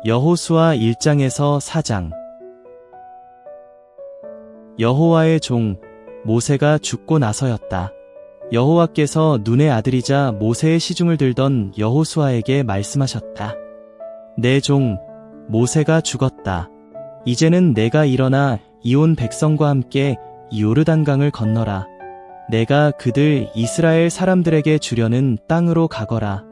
여호수아 1장에서 4장. 여호와의 종 모세가 죽고 나서였다. 여호와께서 눈의 아들이자 모세의 시중을 들던 여호수아에게 말씀하셨다. 내 종 모세가 죽었다. 이제는 내가 일어나 이 온 백성과 함께 이 요르단강을 건너라. 내가 그들 이스라엘 사람들에게 주려는 땅으로 가거라.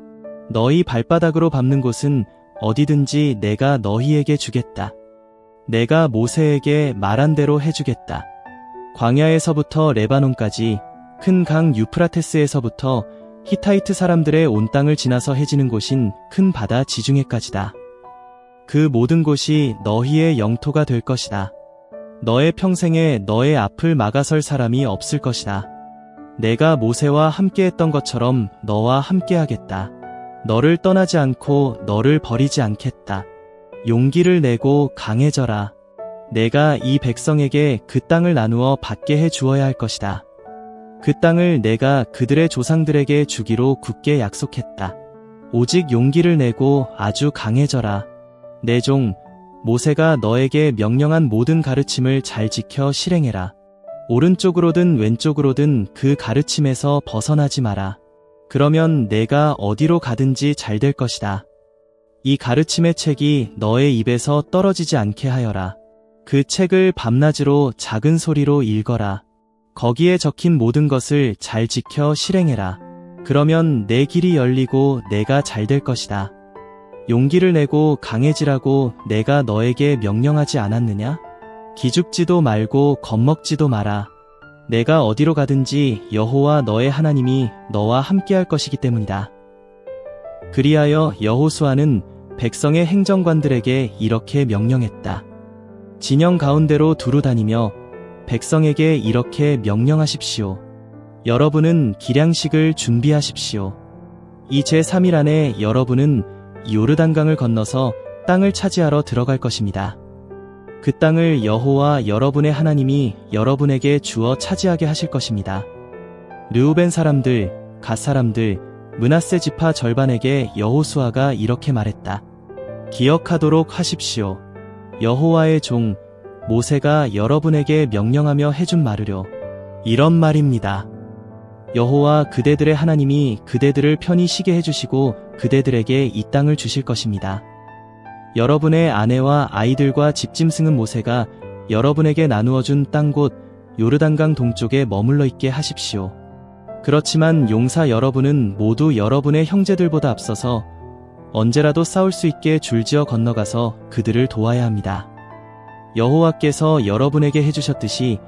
너희 발바닥으로 밟는 곳은 어디든지 내가 너희에게 주겠다. 내가 모세에게 말한 대로 해주겠다. 광야에서부터 레바논까지 큰 강 유프라테스에서부터 히타이트 사람들의 온 땅을 지나서 해지는 곳인 큰 바다 지중해까지다. 그 모든 곳이 너희의 영토가 될 것이다. 너의 평생에 너의 앞을 막아설 사람이 없을 것이다. 내가 모세와 함께했던 것처럼 너와 함께하겠다. 너를 떠나지 않고 너를 버리지 않겠다. 용기를 내고 강해져라. 내가 이 백성에게 그 땅을 나누어 받게 해 주어야 할 것이다. 그 땅을 내가 그들의 조상들에게 주기로 굳게 약속했다. 오직 용기를 내고 아주 강해져라. 내 종 모세가 너에게 명령한 모든 가르침을 잘 지켜 실행해라. 오른쪽으로든 왼쪽으로든 그 가르침에서 벗어나지 마라. 그러면 내가 어디로 가든지 잘 될 것이다. 이 가르침의 책이 너의 입에서 떨어지지 않게 하여라. 그 책을 밤낮으로 작은 소리로 읽어라. 거기에 적힌 모든 것을 잘 지켜 실행해라. 그러면 내 길이 열리고 내가 잘 될 것이다. 용기를 내고 강해지라고 내가 너에게 명령하지 않았느냐? 기죽지도 말고 겁먹지도 마라. 내가 어디로 가든지 여호와 너의 하나님이 너와 함께할 것이기 때문이다. 그리하여 여호수아는 백성의 행정관들에게 이렇게 명령했다. 진영 가운데로 두루 다니며 백성에게 이렇게 명령하십시오. 여러분은 기량식을 준비하십시오. 이 제3일 안에 여러분은 요르단강을 건너서 땅을 차지하러 들어갈 것입니다. 그 땅을 여호와 여러분의 하나님이 여러분에게 주어 차지하게 하실 것입니다. 르우벤 사람들, 갓 사람들, 므낫세 지파 절반에게 여호수아가 이렇게 말했다. 기억하도록 하십시오. 여호와의 종 모세가 여러분에게 명령하며 해준 말으려. 이런 말입니다. 여호와 그대들의 하나님이 그대들을 편히 쉬게 해주시고 그대들에게 이 땅을 주실 것입니다. 여러분의 아내와 아이들과 집짐승은 모세가 여러분에게 나누어준 땅 곧 요르단강 동쪽에 머물러 있게 하십시오. 그렇지만 용사 여러분은 모두 여러분의 형제들보다 앞서서 언제라도 싸울 수 있게 줄지어 건너가서 그들을 도와야 합니다. 여호와께서 여러분에게 해주셨듯이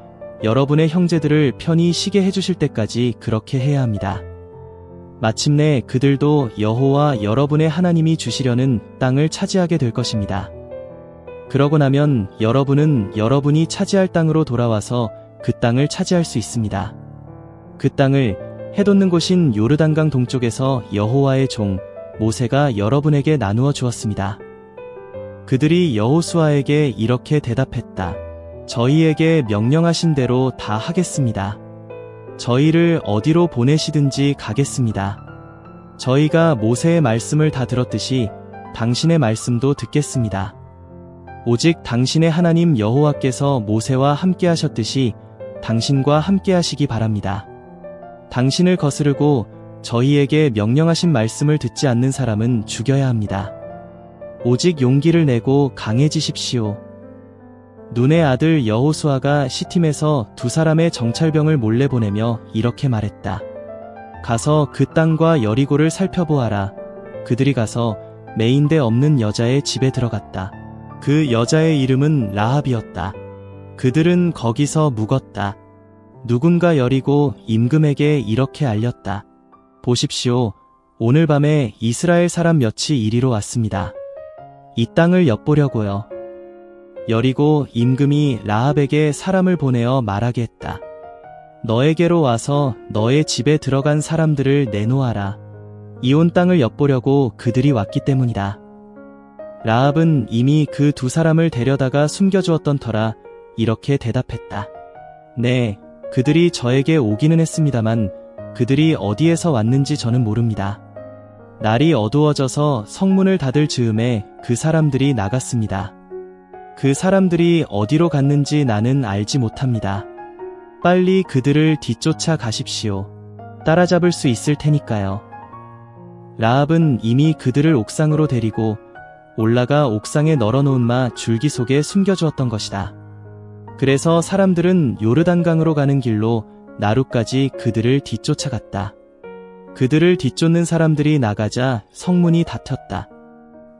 여러분의 형제들을 편히 쉬게 해주실 때까지 그렇게 해야 합니다. 마침내 그들도 여호와 여러분의 하나님이 주시려는 땅을 차지하게 될 것입니다. 그러고 나면 여러분은 여러분이 차지할 땅으로 돌아와서 그 땅을 차지할 수 있습니다. 그 땅을 해돋는 곳인 요르단강 동쪽에서 여호와의 종 모세가 여러분에게 나누어 주었습니다. 그들이 여호수아에게 이렇게 대답했다. 저희에게 명령하신 대로 다 하겠습니다. 저희를 어디로 보내시든지 가겠습니다. 저희가 모세의 말씀을 다 들었듯이 당신의 말씀도 듣겠습니다. 오직 당신의 하나님 여호와께서 모세와 함께 하셨듯이 당신과 함께 하시기 바랍니다. 당신을 거스르고 저희에게 명령하신 말씀을 듣지 않는 사람은 죽여야 합니다. 오직 용기를 내고 강해지십시오. 눈의 아들 여호수아가 시팀에서 두 사람의 정찰병을 몰래 보내며 이렇게 말했다. 가서 그 땅과 여리고를 살펴보아라. 그들이 가서 메인데 없는 여자의 집에 들어갔다. 그 여자의 이름은 라합이었다. 그들은 거기서 묵었다. 누군가 여리고 임금에게 이렇게 알렸다. 보십시오. 오늘 밤에 이스라엘 사람 몇이 이리로 왔습니다. 이 땅을 엿보려고요. 여리고 임금이 라합에게 사람을 보내어 말하게 했다. 너에게로 와서 너의 집에 들어간 사람들을 내놓아라. 이 온 땅을 엿보려고 그들이 왔기 때문이다. 라합은 이미 그 두 사람을 데려다가 숨겨주었던 터라 이렇게 대답했다. 네, 그들이 저에게 오기는 했습니다만 그들이 어디에서 왔는지 저는 모릅니다. 날이 어두워져서 성문을 닫을 즈음에 그 사람들이 나갔습니다. 그 사람들이 어디로 갔는지 나는 알지 못합니다. 빨리 그들을 뒤쫓아 가십시오. 따라잡을 수 있을 테니까요. 라합은 이미 그들을 옥상으로 데리고 올라가 옥상에 널어놓은 마 줄기 속에 숨겨주었던 것이다. 그래서 사람들은 요르단강으로 가는 길로 나루까지 그들을 뒤쫓아갔다. 그들을 뒤쫓는 사람들이 나가자 성문이 닫혔다.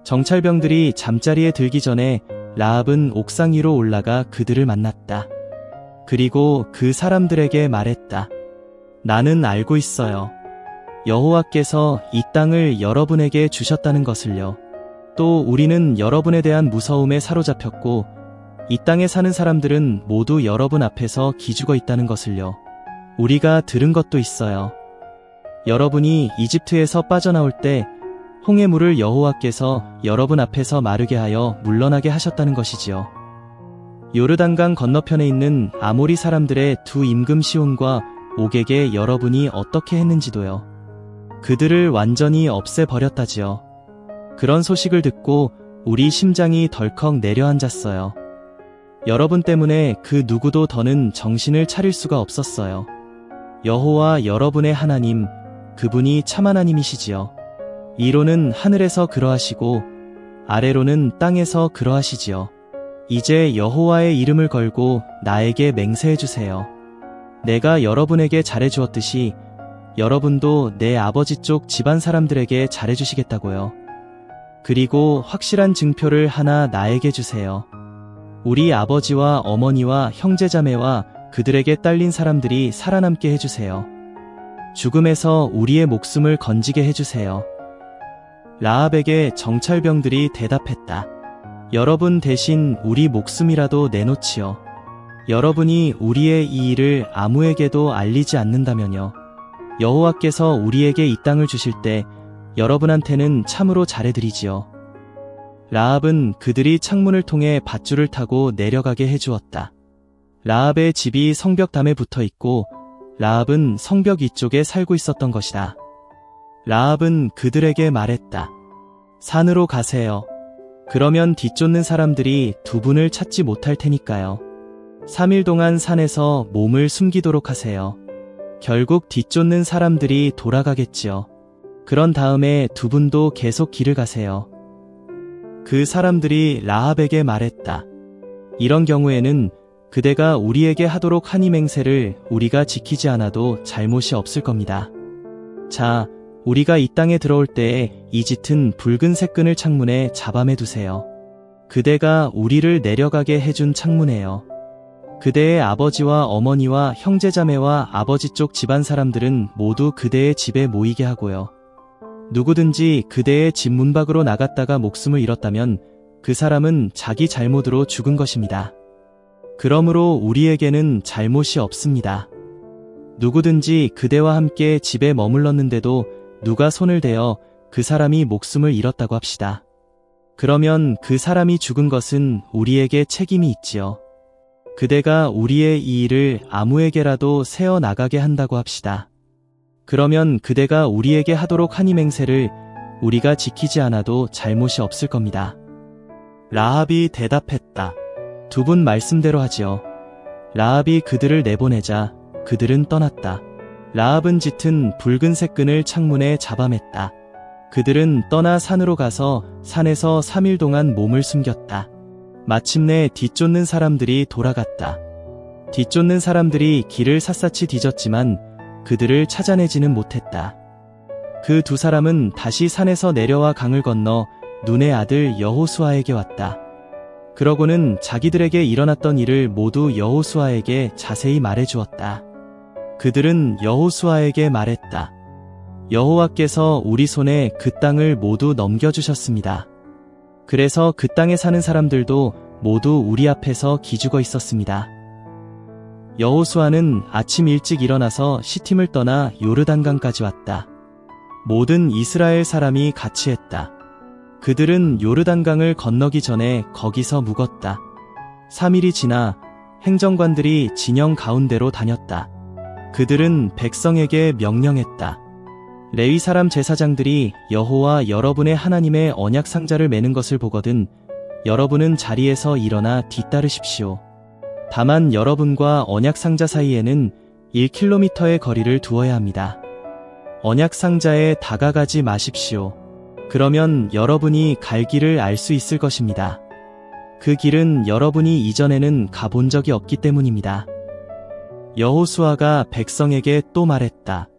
정찰병들이 잠자리에 들기 전에 라합은 옥상 위로 올라가 그들을 만났다. 그리고 그 사람들에게 말했다. 나는 알고 있어요. 여호와께서 이 땅을 여러분에게 주셨다는 것을요. 또 우리는 여러분에 대한 무서움에 사로잡혔고 이 땅에 사는 사람들은 모두 여러분 앞에서 기죽어 있다는 것을요. 우리가 들은 것도 있어요. 여러분이 이집트에서 빠져나올 때 홍해 물을 여호와께서 여러분 앞에서 마르게 하여 물러나게 하셨다는 것이지요. 요르단강 건너편에 있는 아모리 사람들의 두 임금 시온과 옥에게 여러분이 어떻게 했는지도요. 그들을 완전히 없애버렸다지요. 그런 소식을 듣고 우리 심장이 덜컥 내려앉았어요. 여러분 때문에 그 누구도 더는 정신을 차릴 수가 없었어요. 여호와 여러분의 하나님, 그분이 참 하나님이시지요. 위로는 하늘에서 그러하시고 아래로는 땅에서 그러하시지요. 이제 여호와의 이름을 걸고 나에게 맹세해 주세요. 내가 여러분에게 잘해주었듯이 여러분도 내 아버지 쪽 집안 사람들에게 잘해주시겠다고요. 그리고 확실한 증표를 하나 나에게 주세요. 우리 아버지와 어머니와 형제자매와 그들에게 딸린 사람들이 살아남게 해주세요. 죽음에서 우리의 목숨을 건지게 해주세요. 라합에게 정찰병들이 대답했다. 여러분 대신 우리 목숨이라도 내놓지요. 여러분이 우리의 이 일을 아무에게도 알리지 않는다면요. 여호와께서 우리에게 이 땅을 주실 때 여러분한테는 참으로 잘해드리지요. 라합은 그들이 창문을 통해 밧줄을 타고 내려가게 해주었다. 라합의 집이 성벽담에 붙어 있고 라합은 성벽 위쪽에 살고 있었던 것이다. 라합은 그들에게 말했다. 산으로 가세요. 그러면 뒤쫓는 사람들이 두 분을 찾지 못할 테니까요. 3일 동안 산에서 몸을 숨기도록 하세요. 결국 뒤쫓는 사람들이 돌아가겠지요. 그런 다음에 두 분도 계속 길을 가세요. 그 사람들이 라합에게 말했다. 이런 경우에는 그대가 우리에게 하도록 한 이 맹세를 우리가 지키지 않아도 잘못이 없을 겁니다. 자, 우리가 이 땅에 들어올 때에 이 짙은 붉은색 끈을 창문에 잡아매 두세요. 그대가 우리를 내려가게 해준 창문이에요. 그대의 아버지와 어머니와 형제자매와 아버지 쪽 집안 사람들은 모두 그대의 집에 모이게 하고요. 누구든지 그대의 집 문 밖으로 나갔다가 목숨을 잃었다면 그 사람은 자기 잘못으로 죽은 것입니다. 그러므로 우리에게는 잘못이 없습니다. 누구든지 그대와 함께 집에 머물렀는데도 누가 손을 대어 그 사람이 목숨을 잃었다고 합시다. 그러면 그 사람이 죽은 것은 우리에게 책임이 있지요. 그대가 우리의 이 일을 아무에게라도 세어 나가게 한다고 합시다. 그러면 그대가 우리에게 하도록 한 이 맹세를 우리가 지키지 않아도 잘못이 없을 겁니다. 라합이 대답했다. 두 분 말씀대로 하지요. 라합이 그들을 내보내자 그들은 떠났다. 라합은 짙은 붉은색 끈을 창문에 잡아맸다. 그들은 떠나 산으로 가서 산에서 3일 동안 몸을 숨겼다. 마침내 뒤쫓는 사람들이 돌아갔다. 뒤쫓는 사람들이 길을 샅샅이 뒤졌지만 그들을 찾아내지는 못했다. 그 두 사람은 다시 산에서 내려와 강을 건너 눈의 아들 여호수아에게 왔다. 그러고는 자기들에게 일어났던 일을 모두 여호수아에게 자세히 말해주었다. 그들은 여호수아에게 말했다. 여호와께서 우리 손에 그 땅을 모두 넘겨주셨습니다. 그래서 그 땅에 사는 사람들도 모두 우리 앞에서 기죽어 있었습니다. 여호수아는 아침 일찍 일어나서 시팀을 떠나 요르단강까지 왔다. 모든 이스라엘 사람이 같이 했다. 그들은 요르단강을 건너기 전에 거기서 묵었다. 3일이 지나 행정관들이 진영 가운데로 다녔다. 그들은 백성에게 명령했다. 레위 사람 제사장들이 여호와 여러분의 하나님의 언약 상자를 매는 것을 보거든 여러분은 자리에서 일어나 뒤따르십시오. 다만 여러분과 언약 상자 사이에는 1km의 거리를 두어야 합니다. 언약 상자에 다가가지 마십시오. 그러면 여러분이 갈 길을 알 수 있을 것입니다. 그 길은 여러분이 이전에는 가본 적이 없기 때문입니다. 여호수아가 백성에게 또 말했다.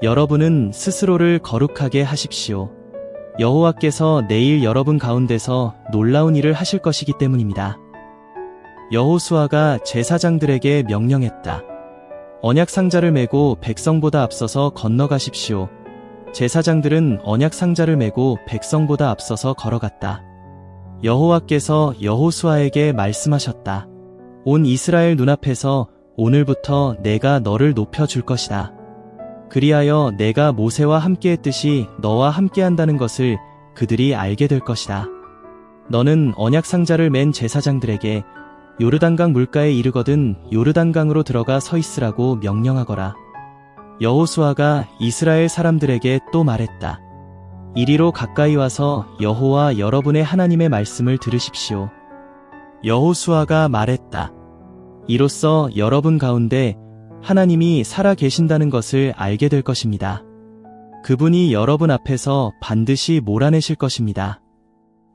여러분은 스스로를 거룩하게 하십시오. 여호와께서 내일 여러분 가운데서 놀라운 일을 하실 것이기 때문입니다. 여호수아가 제사장들에게 명령했다. 언약 상자를 메고 백성보다 앞서서 건너가십시오. 제사장들은 언약 상자를 메고 백성보다 앞서서 걸어갔다. 여호와께서 여호수아에게 말씀하셨다. 온 이스라엘 눈앞에서 오늘부터 내가 너를 높여줄 것이다. 그리하여 내가 모세와 함께했듯이 너와 함께한다는 것을 그들이 알게 될 것이다. 너는 언약 상자를 맨 제사장들에게 요르단강 물가에 이르거든 요르단강으로 들어가 서 있으라고 명령하거라. 여호수아가 이스라엘 사람들에게 또 말했다. 이리로 가까이 와서 여호와 여러분의 하나님의 말씀을 들으십시오. 여호수아가 말했다. 이로써 여러분 가운데 하나님이 살아 계신다는 것을 알게 될 것입니다. 그분이 여러분 앞에서 반드시 몰아내실 것입니다.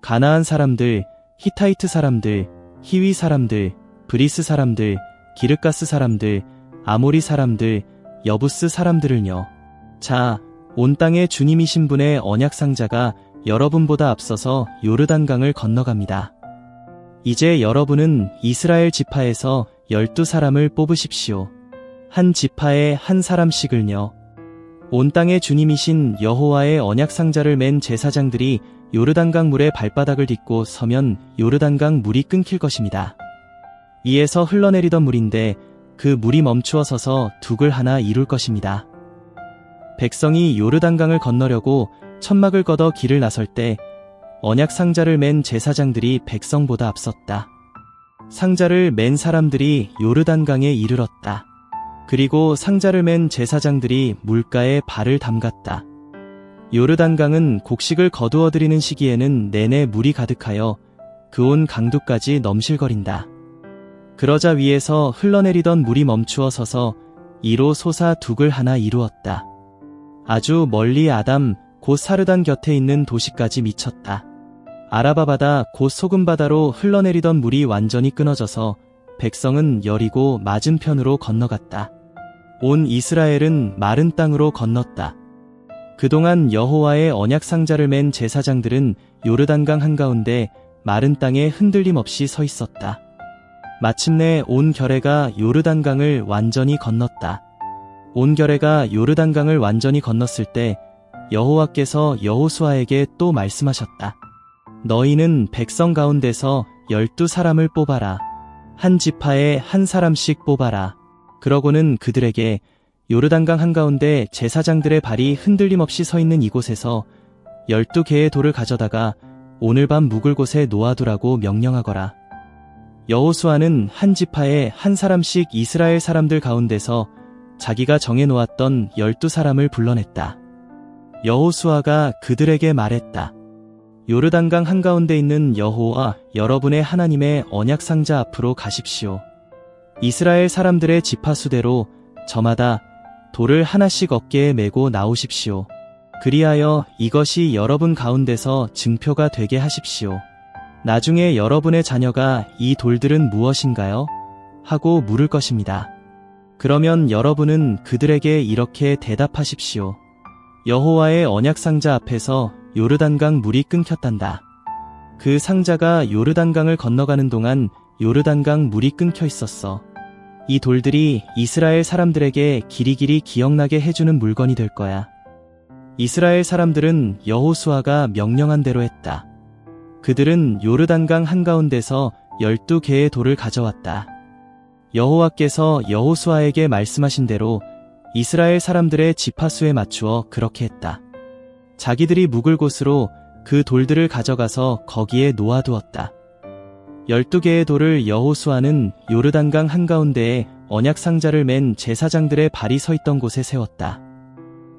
가나안 사람들, 히타이트 사람들, 히위 사람들, 브리스 사람들, 기르가스 사람들, 아모리 사람들, 여부스 사람들을요. 자, 온 땅의 주님이신 분의 언약 상자가 여러분보다 앞서서 요르단강을 건너갑니다. 이제 여러분은 이스라엘 지파에서 12사람을 뽑으십시오. 한 지파에 한 사람씩을요. 온 땅의 주님이신 여호와의 언약 상자를 맨 제사장들이 요르단강 물에 발바닥을 딛고 서면 요르단강 물이 끊길 것입니다. 이에서 흘러내리던 물인데 그 물이 멈추어 서서 둑을 하나 이룰 것입니다. 백성이 요르단강을 건너려고 천막을 걷어 길을 나설 때 언약 상자를 맨 제사장들이 백성보다 앞섰다. 상자를 맨 사람들이 요르단강에 이르렀다. 그리고 상자를 맨 제사장들이 물가에 발을 담갔다. 요르단강은 곡식을 거두어들이는 시기에는 내내 물이 가득하여 그 온 강두까지 넘실거린다. 그러자 위에서 흘러내리던 물이 멈추어 서서 이로 솟아 둑을 하나 이루었다. 아주 멀리 아담 곧 사르단 곁에 있는 도시까지 미쳤다. 아라바 바다 곧 소금 바다로 흘러내리던 물이 완전히 끊어져서 백성은 여리고 맞은편으로 건너갔다. 온 이스라엘은 마른 땅으로 건넜다. 그동안 여호와의 언약 상자를 맨 제사장들은 요르단강 한가운데 마른 땅에 흔들림 없이 서 있었다. 마침내 온 결회가 요르단강을 완전히 건넜다. 온 결회가 요르단강을 완전히 건넜을 때 여호와께서 여호수아에게 또 말씀하셨다. 너희는 백성 가운데서 12사람을 뽑아라. 한 지파에 한 사람씩 뽑아라. 그러고는 그들에게 요르단강 한가운데 제사장들의 발이 흔들림 없이 서 있는 이곳에서 12개의 돌을 가져다가 오늘 밤 묵을 곳에 놓아두라고 명령하거라. 여호수아는 한 지파에 한 사람씩 이스라엘 사람들 가운데서 자기가 정해놓았던 12사람을 불러냈다. 여호수아가 그들에게 말했다. 요르단강 한가운데 있는 여호와 여러분의 하나님의 언약 상자 앞으로 가십시오. 이스라엘 사람들의 지파수대로 저마다 돌을 하나씩 어깨에 메고 나오십시오. 그리하여 이것이 여러분 가운데서 증표가 되게 하십시오. 나중에 여러분의 자녀가 이 돌들은 무엇인가요? 하고 물을 것입니다. 그러면 여러분은 그들에게 이렇게 대답하십시오. 여호와의 언약 상자 앞에서 요르단강 물이 끊겼단다. 그 상자가 요르단강을 건너가는 동안 요르단강 물이 끊겨 있었어. 이 돌들이 이스라엘 사람들에게 길이길이 기억나게 해주는 물건이 될 거야. 이스라엘 사람들은 여호수아가 명령한 대로 했다. 그들은 요르단강 한가운데서 12개의 돌을 가져왔다. 여호와께서 여호수아에게 말씀하신 대로 이스라엘 사람들의 지파수에 맞추어 그렇게 했다. 자기들이 묵을 곳으로 그 돌들을 가져가서 거기에 놓아두었다. 12개의 돌을 여호수아는 요르단강 한가운데에 언약 상자를 맨 제사장들의 발이 서 있던 곳에 세웠다.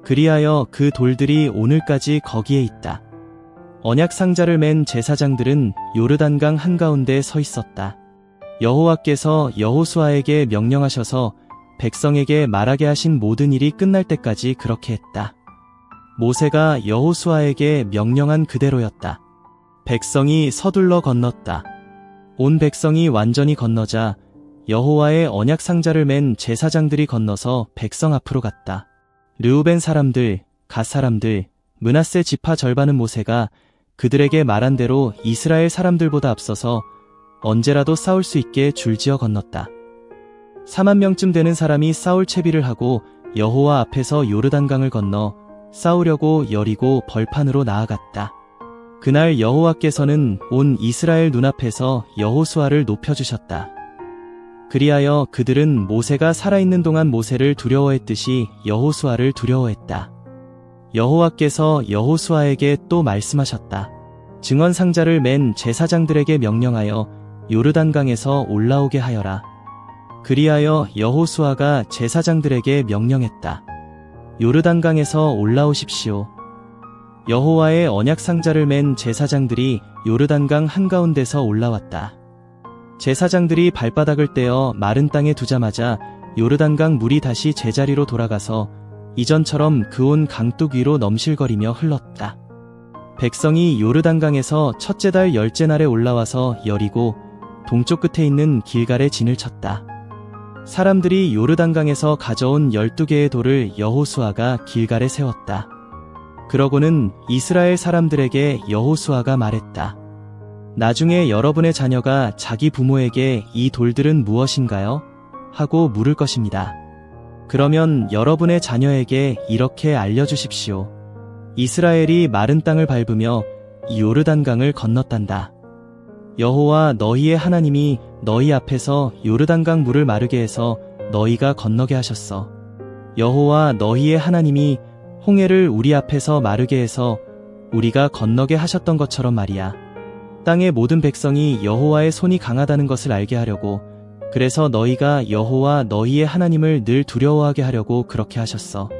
그리하여 그 돌들이 오늘까지 거기에 있다. 언약 상자를 맨 제사장들은 요르단강 한가운데 서 있었다. 여호와께서 여호수아에게 명령하셔서 백성에게 말하게 하신 모든 일이 끝날 때까지 그렇게 했다. 모세가 여호수아에게 명령한 그대로였다. 백성이 서둘러 건넜다. 온 백성이 완전히 건너자 여호와의 언약 상자를 맨 제사장들이 건너서 백성 앞으로 갔다. 르우벤 사람들, 갓 사람들, 므낫세 지파 절반은 모세가 그들에게 말한 대로 이스라엘 사람들보다 앞서서 언제라도 싸울 수 있게 줄지어 건넜다. 4만 명쯤 되는 사람이 싸울 채비를 하고 여호와 앞에서 요르단강을 건너 싸우려고 여리고 벌판으로 나아갔다. 그날 여호와께서는 온 이스라엘 눈앞에서 여호수아를 높여주셨다. 그리하여 그들은 모세가 살아있는 동안 모세를 두려워했듯이 여호수아를 두려워했다. 여호와께서 여호수아에게 또 말씀하셨다. 증언 상자를 맨 제사장들에게 명령하여 요르단강에서 올라오게 하여라. 그리하여 여호수아가 제사장들에게 명령했다. 요르단강에서 올라오십시오. 여호와의 언약 상자를 맨 제사장들이 요르단강 한가운데서 올라왔다. 제사장들이 발바닥을 떼어 마른 땅에 두자마자 요르단강 물이 다시 제자리로 돌아가서 이전처럼 그 온 강둑 위로 넘실거리며 흘렀다. 백성이 요르단강에서 첫째 달 10째 날에 올라와서 여리고 동쪽 끝에 있는 길갈에 진을 쳤다. 사람들이 요르단강에서 가져온 12개의 돌을 여호수아가 길갈에 세웠다. 그러고는 이스라엘 사람들에게 여호수아가 말했다. 나중에 여러분의 자녀가 자기 부모에게 이 돌들은 무엇인가요? 하고 물을 것입니다. 그러면 여러분의 자녀에게 이렇게 알려주십시오. 이스라엘이 마른 땅을 밟으며 이 요르단강을 건넜단다. 여호와 너희의 하나님이 너희 앞에서 요르단강 물을 마르게 해서 너희가 건너게 하셨어. 여호와 너희의 하나님이 홍해를 우리 앞에서 마르게 해서 우리가 건너게 하셨던 것처럼 말이야. 땅의 모든 백성이 여호와의 손이 강하다는 것을 알게 하려고, 그래서 너희가 여호와 너희의 하나님을 늘 두려워하게 하려고 그렇게 하셨어.